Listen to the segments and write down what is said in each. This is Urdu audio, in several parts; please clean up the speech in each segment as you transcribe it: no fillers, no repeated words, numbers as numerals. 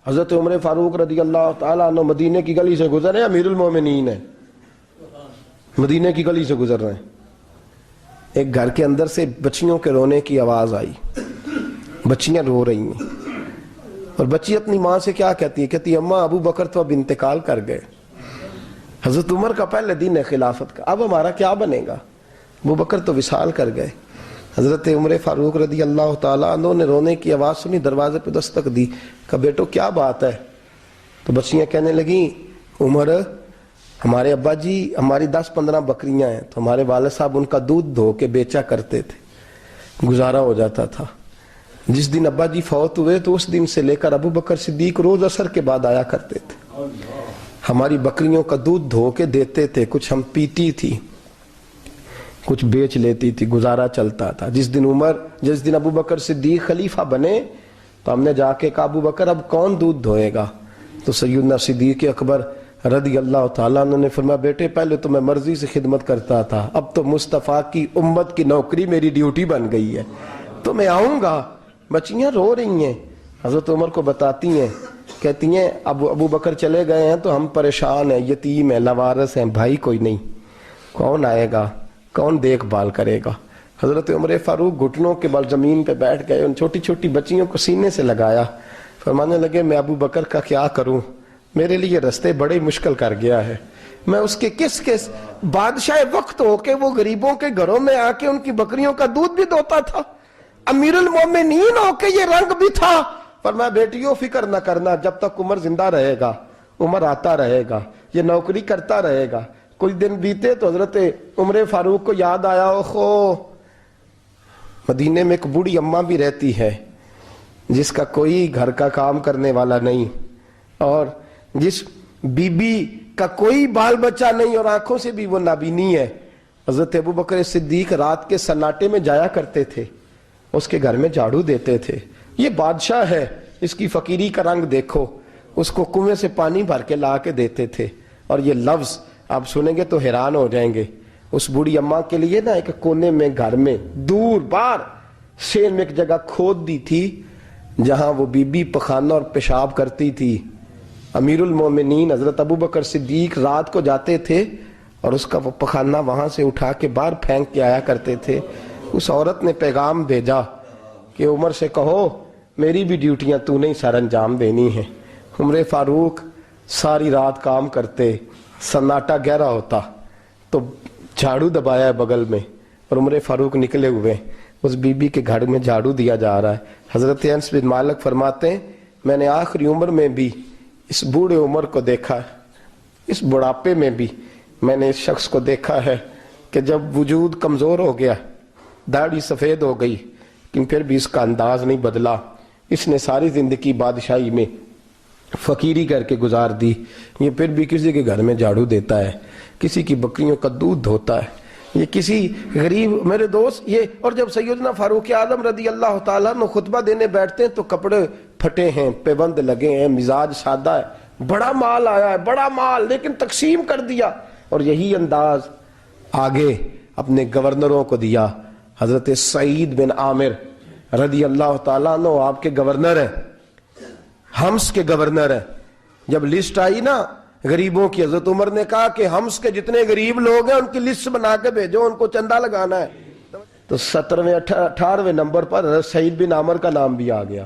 حضرت عمر فاروق رضی اللہ تعالیٰ عنہ مدینے کی گلی سے گزر رہے ہیں، امیر المومنین ہے، مدینے کی گلی سے گزر رہے ہیں، ایک گھر کے اندر سے بچیوں کے رونے کی آواز آئی، بچیاں رو رہی ہیں، اور بچی اپنی ماں سے کیا کہتی ہے؟ کہتی ہے اماں ابو بکر تو اب انتقال کر گئے، حضرت عمر کا پہلے دن ہے خلافت کا، اب ہمارا کیا بنے گا؟ ابو بکر تو وصال کر گئے۔ حضرت عمر فاروق رضی اللہ تعالیٰ عنہ نے رونے کی آواز سنی، دروازے پہ دستک دی، کہا بیٹو کیا بات ہے؟ تو بچیاں کہنے لگیں عمر ہمارے ابا جی ہماری 10-15 بکریاں ہیں، تو ہمارے والد صاحب ان کا دودھ دھو کے بیچا کرتے تھے، گزارا ہو جاتا تھا۔ جس دن ابا جی فوت ہوئے تو اس دن سے لے کر ابو بکر صدیق روز عصر کے بعد آیا کرتے تھے، ہماری بکریوں کا دودھ دھو کے دیتے تھے، کچھ ہم پیتی تھی، کچھ بیچ لیتی تھی، گزارا چلتا تھا۔ جس دن ابو بکر صدیق خلیفہ بنے تو ہم نے جا کے کہا ابو بکر اب کون دودھ دھوئے گا؟ تو سیدنا صدیق اکبر رضی اللہ تعالیٰ عنہ نے فرمایا بیٹے پہلے تو میں مرضی سے خدمت کرتا تھا، اب تو مصطفیٰ کی امت کی نوکری میری ڈیوٹی بن گئی ہے، تو میں آؤں گا۔ بچیاں رو رہی ہیں، حضرت عمر کو بتاتی ہیں، کہتی ہیں ابو بکر چلے گئے ہیں تو ہم پریشان ہیں، یتیم ہیں، لاوارث ہیں، بھائی کوئی نہیں، کون آئے گا، کون دیکھ بھال کرے گا؟ حضرت عمر فاروق گھٹنوں کے بل زمین پہ بیٹھ گئے، ان چھوٹی چھوٹی بچیوں کو سینے سے لگایا، فرمانے لگے میں ابو بکر کا کیا کروں، میرے لیے رستے بڑے مشکل کر گیا ہے، میں اس کے کس بادشاہ وقت ہو کے وہ غریبوں کے گھروں میں آ کے ان کی بکریوں کا دودھ بھی دوتا تھا، امیر المومنین ہو کے یہ رنگ بھی تھا۔ فرمایا بیٹیوں فکر نہ کرنا، جب تک عمر زندہ رہے گا، عمر آتا رہے گا، یہ نوکری کرتا رہے گا۔ کچھ دن بیتے تو حضرت عمر فاروق کو یاد آیا اوخو مدینے میں ایک بوڑھی اماں بھی رہتی ہے جس کا کوئی گھر کا کام کرنے والا نہیں، اور جس بی بی کا کوئی بال بچہ نہیں اور آنکھوں سے بھی وہ نابینی ہے۔ حضرت ابو بکر صدیق رات کے سناٹے میں جایا کرتے تھے، اس کے گھر میں جھاڑو دیتے تھے، یہ بادشاہ ہے، اس کی فقیری کا رنگ دیکھو، اس کو کنویں سے پانی بھر کے لا کے دیتے تھے۔ اور یہ لفظ آپ سنیں گے تو حیران ہو جائیں گے، اس بوڑھی اماں کے لیے نا ایک کونے میں گھر میں دور بار شیر میں ایک جگہ کھود دی تھی جہاں وہ بی بی پخانہ اور پیشاب کرتی تھی۔ امیر المومنین حضرت ابو بکر صدیق رات کو جاتے تھے اور اس کا وہ پخانہ وہاں سے اٹھا کے باہر پھینک کے آیا کرتے تھے۔ اس عورت نے پیغام بھیجا کہ عمر سے کہو میری بھی ڈیوٹیاں تو نہیں سر انجام دینی ہیں۔ عمر فاروق ساری رات کام کرتے، سناٹا گہرا ہوتا تو جھاڑو دبایا ہے بغل میں، اور عمر فاروق نکلے ہوئے اس بی بی کے گھر میں جھاڑو دیا جا رہا ہے۔ حضرت انس بن مالک فرماتے ہیں میں نے آخری عمر میں بھی اس بوڑھے عمر کو دیکھا ہے، اس بڑھاپے میں بھی میں نے اس شخص کو دیکھا ہے کہ جب وجود کمزور ہو گیا، داڑھی سفید ہو گئی، لیکن پھر بھی اس کا انداز نہیں بدلا، اس نے ساری زندگی بادشاہی میں فقیری کر کے گزار دی، یہ پھر بھی کسی کے گھر میں جھاڑو دیتا ہے، کسی کی بکریوں کا دودھ دھوتا ہے، یہ کسی غریب میرے دوست یہ۔ اور جب سیدنا فاروق اعظم رضی اللہ تعالیٰ عنہ خطبہ دینے بیٹھتے ہیں تو کپڑے پھٹے ہیں، پیبند لگے ہیں، مزاج سادہ ہے، بڑا مال آیا ہے، بڑا مال، لیکن تقسیم کر دیا، اور یہی انداز آگے اپنے گورنروں کو دیا۔ حضرت سعید بن عامر رضی اللہ تعالیٰ عنہ آپ کے گورنر ہیں، حمص کے گورنر ہیں۔ جب لسٹ آئی نا غریبوں کی، حضرت عمر نے کہا کہ حمص کے جتنے غریب لوگ ہیں ان کی لسٹ بنا کے بھیجو، ان کو چندہ لگانا ہے۔ تو 17ویں 18ویں نمبر پر حضرت سعید بن عامر کا نام بھی آ گیا،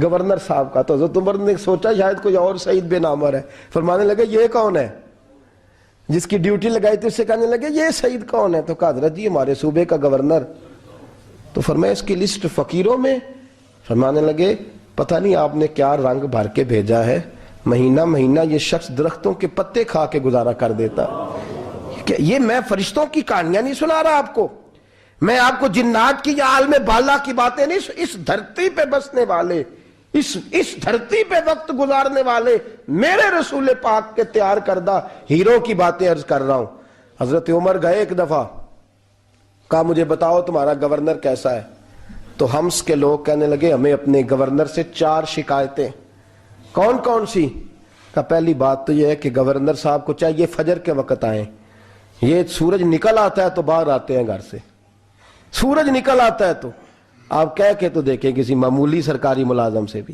گورنر صاحب کا۔ تو حضرت عمر نے سوچا شاید کوئی اور سعید بن عامر ہے، فرمانے لگے یہ کون ہے؟ جس کی ڈیوٹی لگائی تھی اس سے کہنے لگے یہ سعید کون ہے؟ تو کہا حضرت جی ہمارے صوبے کا گورنر۔ تو فرمایا اس کی لسٹ فقیروں میں؟ فرمانے لگے پتہ نہیں آپ نے کیا رنگ بھر کے بھیجا ہے، مہینہ مہینہ یہ شخص درختوں کے پتے کھا کے گزارا کر دیتا۔ کہ یہ میں فرشتوں کی کہانیاں نہیں سنا رہا آپ کو، میں آپ کو جنات کی یا عالم بالا کی باتیں نہیں، اس دھرتی پہ بسنے والے، اس دھرتی پہ وقت گزارنے والے میرے رسول پاک کے تیار کردہ ہیرو کی باتیں عرض کر رہا ہوں۔ حضرت عمر گئے ایک دفعہ، کہا مجھے بتاؤ تمہارا گورنر کیسا ہے؟ تو حمص کے لوگ کہنے لگے ہمیں اپنے گورنر سے 4 شکایتیں۔ کون کون سی؟ کہا پہلی بات تو یہ ہے کہ گورنر صاحب کو چاہیے فجر کے وقت آئیں، یہ سورج نکل آتا ہے تو باہر آتے ہیں گھر سے، سورج نکل آتا ہے تو آپ کہہ کے تو دیکھیں کسی معمولی سرکاری ملازم سے بھی۔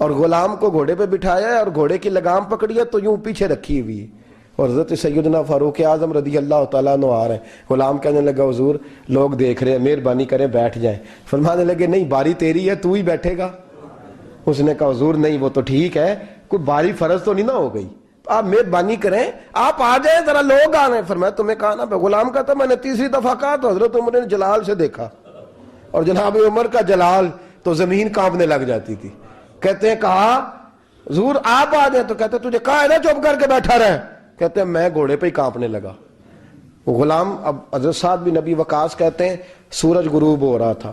اور غلام کو گھوڑے پہ بٹھایا ہے اور گھوڑے کی لگام پکڑی ہے تو یوں پیچھے رکھی ہوئی ہے، اور حضرت سیدنا فاروق اعظم رضی اللہ تعالیٰ عنہ آ رہے ہیں۔ غلام کہنے لگا حضور لوگ دیکھ رہے ہیں، مہربانی کریں بیٹھ جائیں۔ فرمانے لگے نہیں، باری تیری ہے، تو ہی بیٹھے گا۔ اس نے کہا حضور نہیں، وہ تو ٹھیک ہے، کوئی باری فرض تو نہیں نہ ہو گئی، آپ مہربانی کریں آپ آ جائیں، ذرا لوگ آ رہے ہیں۔ فرمایا تمہیں کہا نا، غلام کہتا میں نے تیسری دفعہ کہا تو حضرت عمر نے جلال سے دیکھا، اور جناب عمر کا جلال تو زمین کانپنے لگ جاتی تھی۔ کہتے ہیں کہا حضور آپ آ جائیں، تو کہتے تجھے کہا ہے نا چپ کر کے بیٹھا رہے، کہتے ہیں میں گھوڑے پہ ہی کانپنے لگا۔ غلام، اب حضرت سعد بن نبی وقاص کہتے ہیں سورج غروب ہو رہا تھا،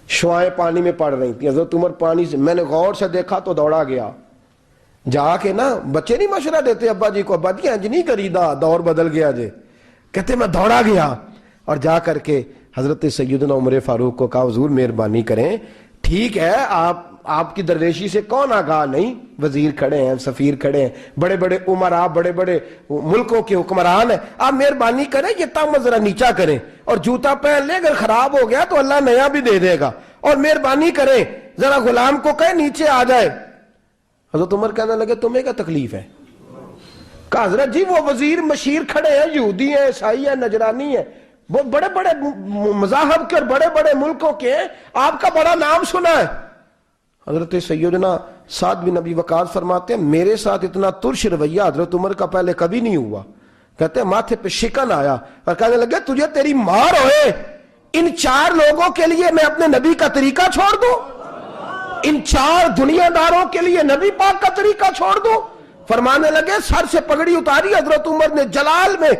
شعائیں پانی میں پڑ رہی تھی، حضرت عمر پانی سے، میں نے غور سے دیکھا تو دوڑا گیا، جا کے نا بچے نہیں مشورہ دیتے ابا جی کو، ابا جی انج نہیں کریدا، دور بدل گیا جے، کہتے میں دوڑا گیا اور جا کر کے حضرت سیدنا عمر فاروق کو کہا حضور مہربانی کریں، ٹھیک ہے آپ کی درویشی سے کون آگاہ نہیں، وزیر کھڑے ہیں، سفیر کھڑے ہیں، بڑے بڑے عمرا، بڑے بڑے ملکوں کے حکمران ہیں، آپ مہربانی کریں یہ تامت ذرا نیچا کریں اور جوتا پہن لیں، اگر خراب ہو گیا تو اللہ نیا بھی دے دے گا، اور مہربانی کریں ذرا غلام کو کہیں نیچے آ جائے۔ حضرت عمر کہنے لگے تمہیں کیا تکلیف ہے؟ کہا حضرت جی وہ وزیر مشیر کھڑے ہیں، یہودی ہیں، عیسائی ہیں، نجرانی ہیں، وہ بڑے بڑے مذاہب کے اور بڑے بڑے ملکوں کے ہیں، آپ کا بڑا نام سنا ہے۔ حضرت سیدنا سعد بن نبی وقاص فرماتے ہیں میرے ساتھ اتنا ترش رویہ حضرت عمر کا پہلے کبھی نہیں ہوا، کہتے ہیں ماتھے پہ شکن آیا اور کہنے لگے تجھے تیری مار ہوئے، ان 4 لوگوں کے لیے میں اپنے نبی کا طریقہ چھوڑ دوں، ان 4 دنیا داروں کے لیے نبی پاک کا طریقہ چھوڑ دوں؟ فرمانے لگے سر سے پگڑی اتاری حضرت عمر نے جلال میں،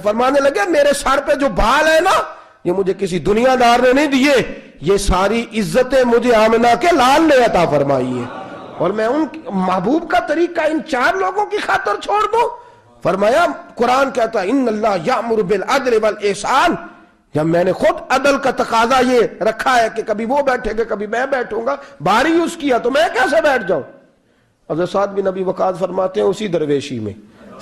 فرمانے لگے میرے سر پہ جو بال ہے نا یہ مجھے کسی دنیا دار نے نہیں دیے، یہ ساری عزتیں مجھے آمنہ کے لال نے عطا فرمائی ہے، اور میں ان محبوب کا طریقہ ان 4 لوگوں کی خاطر چھوڑ دوں؟ فرمایا قرآن کہتا ہے ان اللہ یأمر بالعدل والاحسان، جب میں نے خود عدل کا تقاضا یہ رکھا ہے کہ کبھی وہ بیٹھے گا کبھی میں بیٹھوں گا، باری یوز کیا تو میں کیسے بیٹھ جاؤں؟ حضرت سعد بن نبی وقاص فرماتے ہیں اسی درویشی میں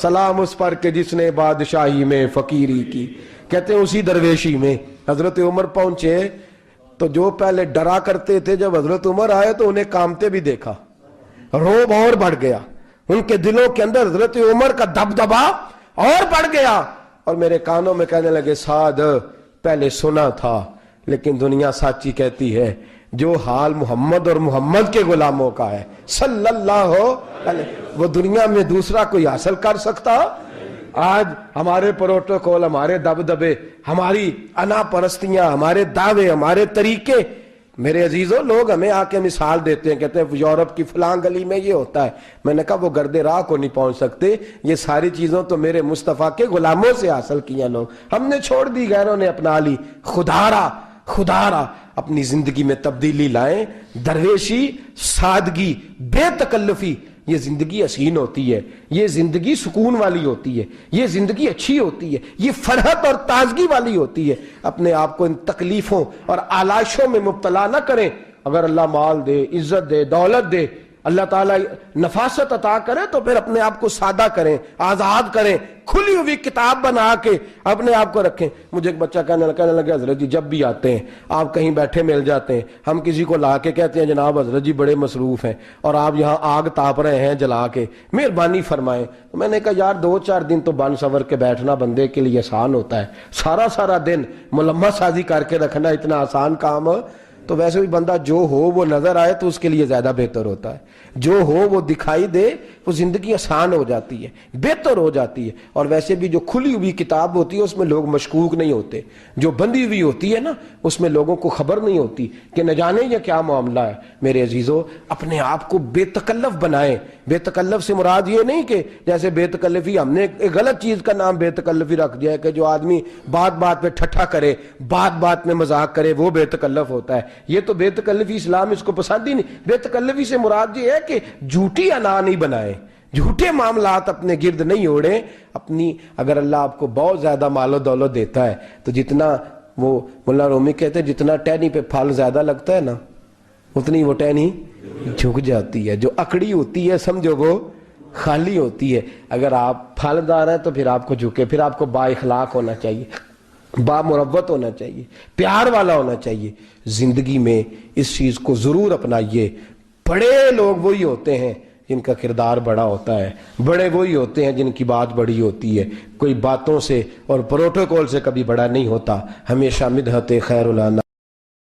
سلام اس پر کہ جس نے بادشاہی میں فقیری کی، کہتے ہیں اسی درویشی میں حضرت عمر پہنچے تو جو پہلے ڈرا کرتے تھے جب حضرت عمر آئے تو انہیں کامتے بھی دیکھا، روب اور بڑھ گیا، ان کے دلوں کے اندر حضرت عمر کا دبدبا اور بڑھ گیا، اور میرے کانوں میں کہنے لگے سعد پہلے سنا تھا لیکن دنیا سچی کہتی ہے جو حال محمد اور محمد کے غلاموں کا ہے صلی اللہ علیہ، وہ دنیا میں دوسرا کوئی حاصل کر سکتا؟ آج ہمارے پروٹوکول، ہمارے دبدبے، ہماری انا پرستیاں، ہمارے دعوے، ہمارے طریقے، میرے عزیزوں لوگ ہمیں آ کے مثال دیتے ہیں، کہتے ہیں یورپ کی فلاں گلی میں یہ ہوتا ہے، میں نے کہا وہ گرد راہ کو نہیں پہنچ سکتے، یہ ساری چیزوں تو میرے مصطفیٰ کے غلاموں سے حاصل کیا، لوگ ہم نے چھوڑ دی، غیروں نے اپنا لی۔ خدارا اپنی زندگی میں تبدیلی لائیں، درویشی، سادگی، بے تکلفی، یہ زندگی حسین ہوتی ہے، یہ زندگی سکون والی ہوتی ہے، یہ زندگی اچھی ہوتی ہے، یہ فرحت اور تازگی والی ہوتی ہے۔ اپنے آپ کو ان تکلیفوں اور آلائشوں میں مبتلا نہ کریں، اگر اللہ مال دے، عزت دے، دولت دے، اللہ تعالیٰ نفاست عطا کرے تو پھر اپنے آپ کو سادہ کریں، آزاد کریں، کھلی ہوئی کتاب بنا کے اپنے آپ کو رکھیں۔ مجھے ایک بچہ کہنے لگا حضرت جی جب بھی آتے ہیں آپ کہیں بیٹھے مل جاتے ہیں، ہم کسی کو لا کے کہتے ہیں جناب حضرت جی بڑے مصروف ہیں اور آپ یہاں آگ تاپ رہے ہیں جلا کے، مہربانی فرمائیں۔ میں نے کہا یار 2-4 دن تو بن سور کے بیٹھنا بندے کے لیے آسان ہوتا ہے، سارا دن ملمہ سازی کر کے رکھنا اتنا آسان کام، تو ویسے بھی بندہ جو ہو وہ نظر آئے تو اس کے لیے زیادہ بہتر ہوتا ہے، جو ہو وہ دکھائی دے وہ زندگی آسان ہو جاتی ہے، بہتر ہو جاتی ہے۔ اور ویسے بھی جو کھلی ہوئی کتاب ہوتی ہے اس میں لوگ مشکوک نہیں ہوتے، جو بندی ہوئی ہوتی ہے نا اس میں لوگوں کو خبر نہیں ہوتی کہ نہ جانے یہ کیا معاملہ ہے۔ میرے عزیزو اپنے آپ کو بے تکلف بنائیں۔ بے تکلف سے مراد یہ نہیں کہ جیسے بے تکلفی ہم نے ایک غلط چیز کا نام بے تکلفی رکھ دیا ہے کہ جو آدمی بات پہ ٹھٹھا کرے، بات میں مذاق کرے وہ بے تکلف ہوتا ہے، یہ تو بے تکلفی اسلام اس کو پسند ہی نہیں۔ بے تکلفی سے مراد یہ ہے کہ جھوٹی انا نہیں بنائیں، جھوٹے معاملات اپنے گرد نہیں اوڑیں۔ اپنی اگر اللہ آپ کو بہت زیادہ مال و دولت دیتا ہے تو جتنا وہ مولانا رومی کہتے ہیں جتنا ٹہنی پہ پھل زیادہ لگتا ہے نا اتنی وہ ٹہنی جھک جاتی ہے، جو اکڑی ہوتی ہے سمجھو وہ خالی ہوتی ہے۔ اگر آپ پھلدار ہیں تو پھر آپ کو جھکے، پھر آپ کو با اخلاق ہونا چاہیے، با مروت ہونا چاہیے، پیار والا ہونا چاہیے۔ زندگی میں اس چیز کو ضرور اپنائیے۔ بڑے لوگ وہی ہوتے ہیں جن کا کردار بڑا ہوتا ہے، بڑے وہی ہوتے ہیں جن کی بات بڑی ہوتی ہے، کوئی باتوں سے اور پروٹوکول سے کبھی بڑا نہیں ہوتا، ہمیشہ مدحت خیر الانام